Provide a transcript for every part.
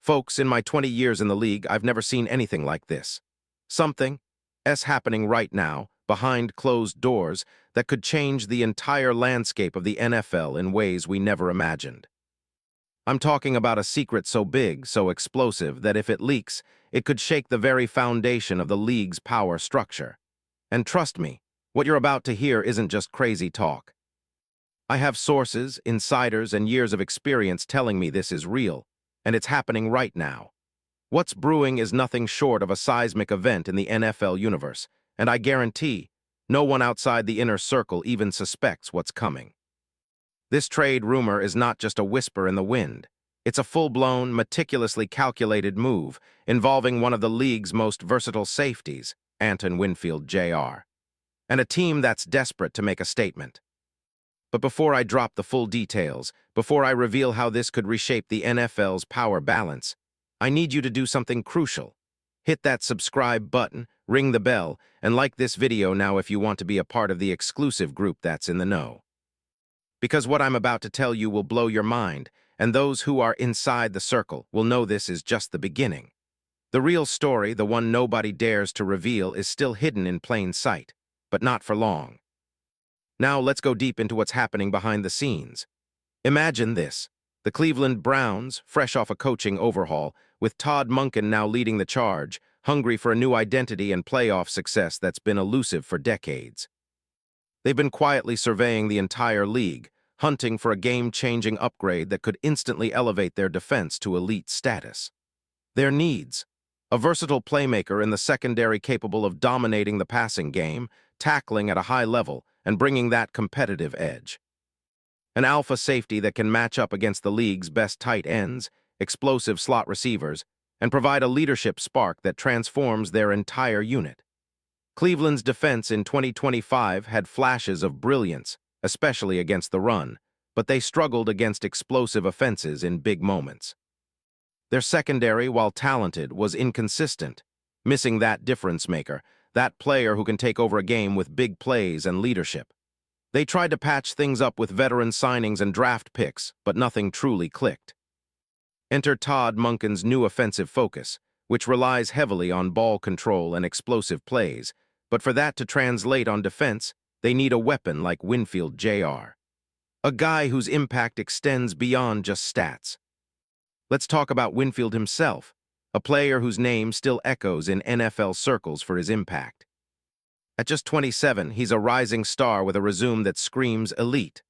Folks, in my 20 years in the league, I've never seen anything like this. Something happening right now, behind closed doors, that could change the entire landscape of the NFL in ways we never imagined. I'm talking about a secret so big, so explosive, that if it leaks, it could shake the very foundation of the league's power structure. And trust me, what you're about to hear isn't just crazy talk. I have sources, insiders, and years of experience telling me this is real, and it's happening right now. What's brewing is nothing short of a seismic event in the NFL universe, and I guarantee no one outside the inner circle even suspects what's coming. This trade rumor is not just a whisper in the wind. It's a full-blown, meticulously calculated move involving one of the league's most versatile safeties, Anton Winfield Jr., and a team that's desperate to make a statement. But before I drop the full details, before I reveal how this could reshape the NFL's power balance, I need you to do something crucial. Hit that subscribe button, ring the bell, and like this video now if you want to be a part of the exclusive group that's in the know. Because what I'm about to tell you will blow your mind, and those who are inside the circle will know this is just the beginning. The real story, the one nobody dares to reveal, is still hidden in plain sight, but not for long. Now let's go deep into what's happening behind the scenes. Imagine this: the Cleveland Browns, fresh off a coaching overhaul, with Todd Monken now leading the charge, hungry for a new identity and playoff success that's been elusive for decades. They've been quietly surveying the entire league, hunting for a game-changing upgrade that could instantly elevate their defense to elite status. Their needs: a versatile playmaker in the secondary capable of dominating the passing game, tackling at a high level, and bringing that competitive edge. An alpha safety that can match up against the league's best tight ends, explosive slot receivers, and provide a leadership spark that transforms their entire unit. Cleveland's defense in 2025 had flashes of brilliance, especially against the run, but they struggled against explosive offenses in big moments. Their secondary, while talented, was inconsistent, missing that difference maker, that player who can take over a game with big plays and leadership. They tried to patch things up with veteran signings and draft picks, but nothing truly clicked. Enter Todd Monken's new offensive focus, which relies heavily on ball control and explosive plays, but for that to translate on defense, they need a weapon like Winfield Jr., a guy whose impact extends beyond just stats. Let's talk about Winfield himself, a player whose name still echoes in NFL circles for his impact. At just 27, he's a rising star with a resume that screams elite.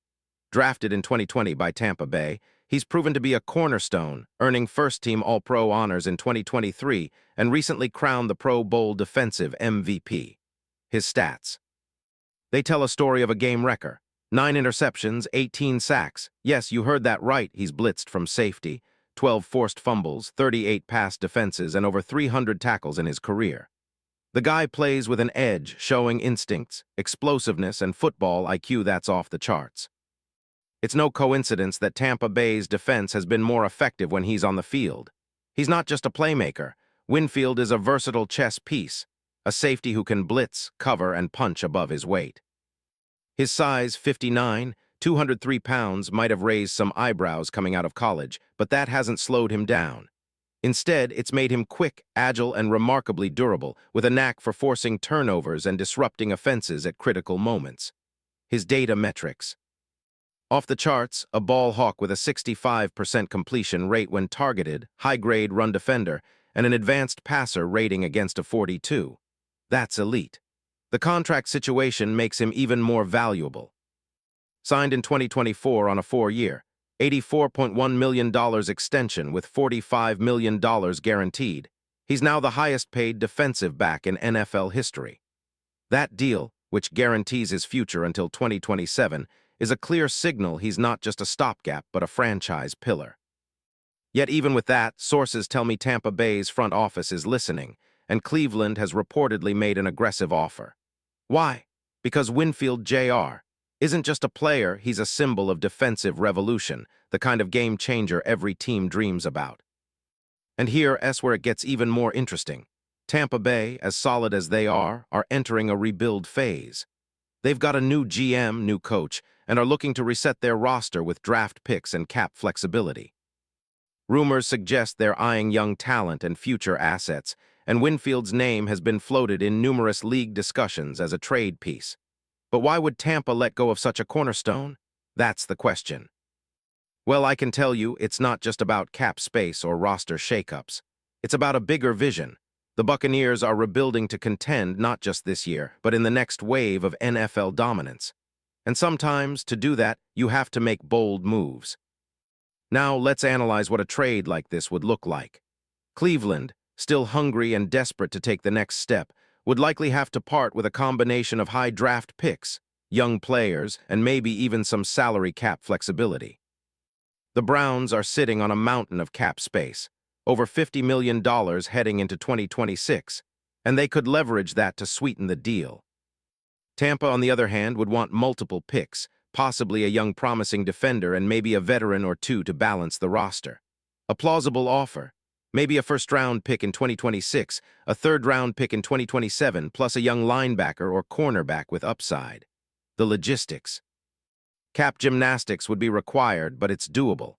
Drafted in 2020 by Tampa Bay, he's proven to be a cornerstone, earning first-team All-Pro honors in 2023 and recently crowned the Pro Bowl Defensive MVP. His stats: they tell a story of a game wrecker. 9 interceptions, 18 sacks. Yes, you heard that right, he's blitzed from safety. 12 forced fumbles, 38 pass defenses, and over 300 tackles in his career. The guy plays with an edge, showing instincts, explosiveness, and football IQ that's off the charts. It's no coincidence that Tampa Bay's defense has been more effective when he's on the field. He's not just a playmaker. Winfield is a versatile chess piece, a safety who can blitz, cover, and punch above his weight. His size, 59, 203 pounds, might have raised some eyebrows coming out of college, but that hasn't slowed him down. Instead, it's made him quick, agile, and remarkably durable, with a knack for forcing turnovers and disrupting offenses at critical moments. His data metrics: off the charts, a ball hawk with a 65% completion rate when targeted, high-grade run defender, and an advanced passer rating against a 42. That's elite. The contract situation makes him even more valuable. Signed in 2024 on a 4-year, $84.1 million extension with $45 million guaranteed, he's now the highest-paid defensive back in NFL history. That deal, which guarantees his future until 2027, is a clear signal he's not just a stopgap but a franchise pillar. Yet even with that, sources tell me Tampa Bay's front office is listening, and Cleveland has reportedly made an aggressive offer. Why? Because Winfield Jr. isn't just a player, he's a symbol of defensive revolution, the kind of game changer every team dreams about. And here's where it gets even more interesting. Tampa Bay, as solid as they are entering a rebuild phase. They've got a new GM, new coach, and are looking to reset their roster with draft picks and cap flexibility. Rumors suggest they're eyeing young talent and future assets, and Winfield's name has been floated in numerous league discussions as a trade piece. But why would Tampa let go of such a cornerstone? That's the question. Well, I can tell you it's not just about cap space or roster shakeups. It's about a bigger vision. The Buccaneers are rebuilding to contend not just this year, but in the next wave of NFL dominance. And sometimes, to do that, you have to make bold moves. Now, let's analyze what a trade like this would look like. Cleveland, still hungry and desperate to take the next step, would likely have to part with a combination of high draft picks, young players, and maybe even some salary cap flexibility. The Browns are sitting on a mountain of cap space, over $50 million heading into 2026, and they could leverage that to sweeten the deal. Tampa, on the other hand, would want multiple picks, possibly a young promising defender and maybe a veteran or two to balance the roster. A plausible offer, maybe a first-round pick in 2026, a third-round pick in 2027, plus a young linebacker or cornerback with upside. The logistics. Cap gymnastics would be required, but it's doable.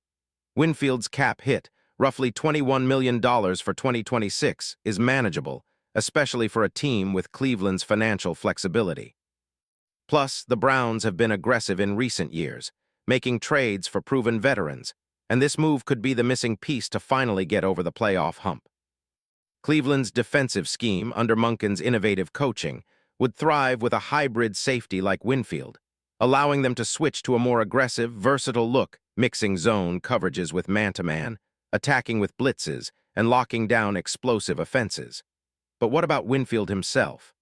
Winfield's cap hit, roughly $21 million for 2026, is manageable, especially for a team with Cleveland's financial flexibility. Plus, the Browns have been aggressive in recent years, making trades for proven veterans, and this move could be the missing piece to finally get over the playoff hump. Cleveland's defensive scheme, under Monken's innovative coaching, would thrive with a hybrid safety like Winfield, allowing them to switch to a more aggressive, versatile look, mixing zone coverages with man-to-man, attacking with blitzes, and locking down explosive offenses. But what about Winfield himself?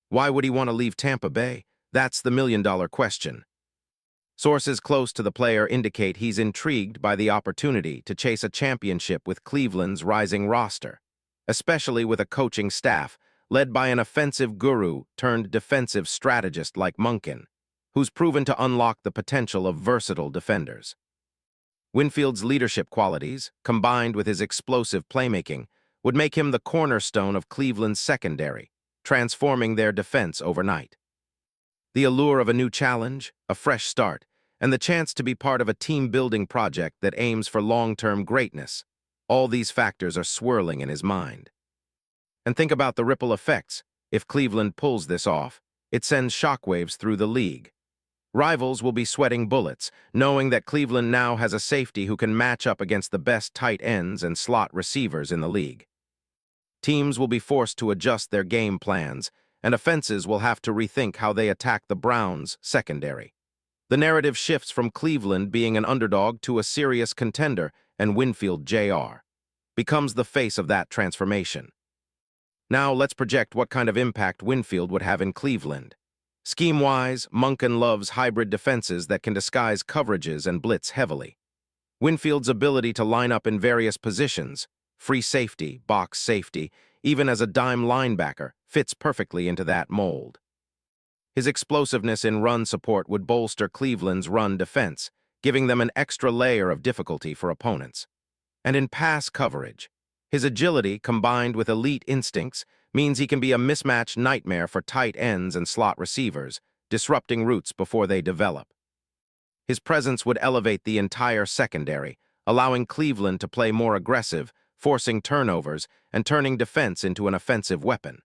Why would he want to leave Tampa Bay? That's the million-dollar question. Sources close to the player indicate he's intrigued by the opportunity to chase a championship with Cleveland's rising roster, especially with a coaching staff led by an offensive guru turned defensive strategist like Monken, who's proven to unlock the potential of versatile defenders. Winfield's leadership qualities, combined with his explosive playmaking, would make him the cornerstone of Cleveland's secondary, transforming their defense overnight. The allure of a new challenge, a fresh start, and the chance to be part of a team-building project that aims for long-term greatness, all these factors are swirling in his mind. And think about the ripple effects. If Cleveland pulls this off, it sends shockwaves through the league. Rivals will be sweating bullets, knowing that Cleveland now has a safety who can match up against the best tight ends and slot receivers in the league. Teams will be forced to adjust their game plans, and offenses will have to rethink how they attack the Browns' secondary. The narrative shifts from Cleveland being an underdog to a serious contender, and Winfield Jr. becomes the face of that transformation. Now let's project what kind of impact Winfield would have in Cleveland. Scheme-wise, Monken loves hybrid defenses that can disguise coverages and blitz heavily. Winfield's ability to line up in various positions, free safety, box safety, even as a dime linebacker, fits perfectly into that mold. His explosiveness in run support would bolster Cleveland's run defense, giving them an extra layer of difficulty for opponents. And in pass coverage, his agility combined with elite instincts means he can be a mismatch nightmare for tight ends and slot receivers, disrupting routes before they develop. His presence would elevate the entire secondary, allowing Cleveland to play more aggressive, forcing turnovers and turning defense into an offensive weapon.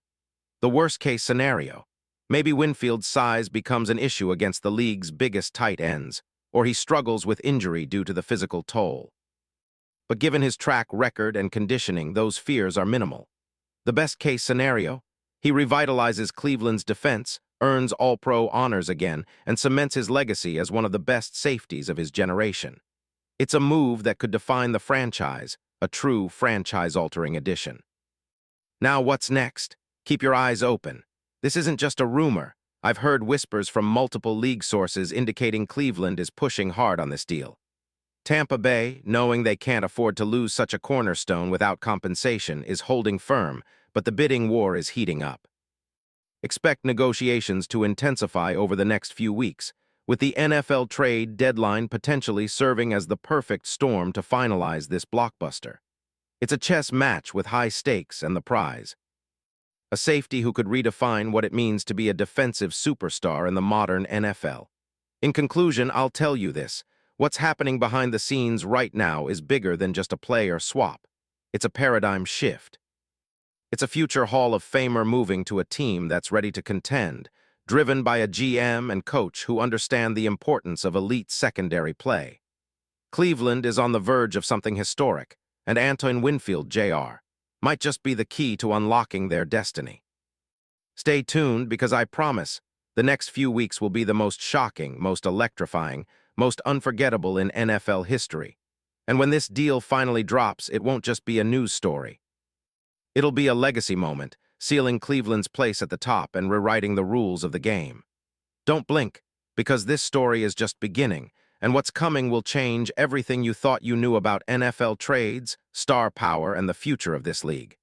The worst-case scenario, maybe Winfield's size becomes an issue against the league's biggest tight ends, or he struggles with injury due to the physical toll. But given his track record and conditioning, those fears are minimal. The best-case scenario, he revitalizes Cleveland's defense, earns All-Pro honors again, and cements his legacy as one of the best safeties of his generation. It's a move that could define the franchise, a true franchise-altering addition. Now what's next? Keep your eyes open. This isn't just a rumor. I've heard whispers from multiple league sources indicating Cleveland is pushing hard on this deal. Tampa Bay, knowing they can't afford to lose such a cornerstone without compensation, is holding firm, but the bidding war is heating up. Expect negotiations to intensify over the next few weeks, with the NFL trade deadline potentially serving as the perfect storm to finalize this blockbuster. It's a chess match with high stakes and the prize. A safety who could redefine what it means to be a defensive superstar in the modern NFL. In conclusion, I'll tell you this. What's happening behind the scenes right now is bigger than just a player swap. It's a paradigm shift. It's a future Hall of Famer moving to a team that's ready to contend, driven by a GM and coach who understand the importance of elite secondary play. Cleveland is on the verge of something historic, and Antoine Winfield, Jr., might just be the key to unlocking their destiny. Stay tuned because I promise the next few weeks will be the most shocking, most electrifying, most unforgettable in NFL history. And when this deal finally drops, it won't just be a news story. It'll be a legacy moment, sealing Cleveland's place at the top and rewriting the rules of the game. Don't blink, because this story is just beginning, and what's coming will change everything you thought you knew about NFL trades, star power, and the future of this league.